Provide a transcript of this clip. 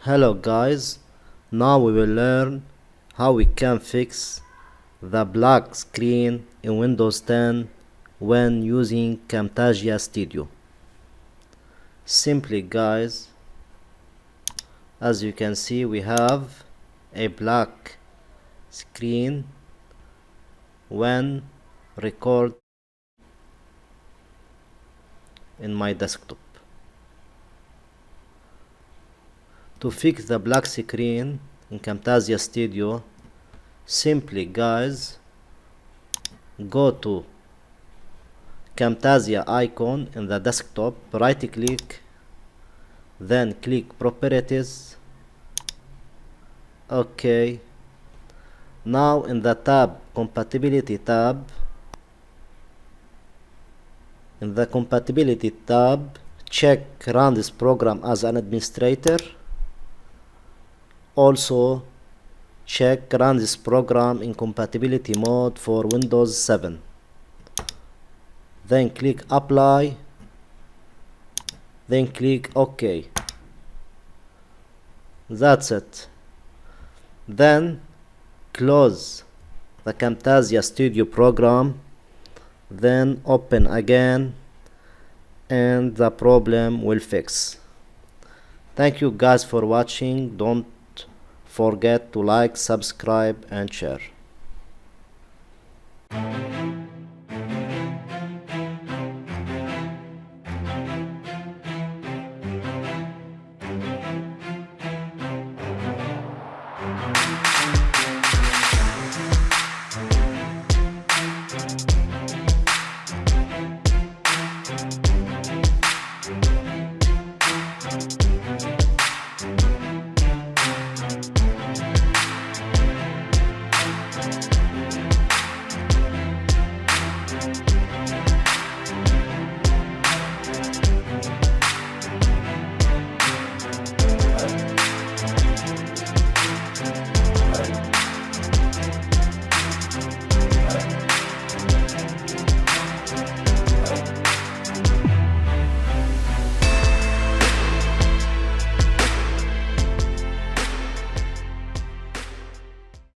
Hello guys, now we will learn how we can fix the black screen in Windows 10 when using Camtasia Studio. Simply guys, as you can see, we have a black screen when record in my desktop. To fix the black screen in Camtasia Studio, simply guys, go to Camtasia icon in the desktop, right click, then click Properties. Okay, now in the tab Compatibility tab, check Run this program as an administrator. Also check Run this program in compatibility mode for Windows 7. Then click Apply, then click OK. That's it. Then close the Camtasia Studio program, then open again, and the problem will fix. Thank you guys for watching. Don't forget to like, subscribe and share.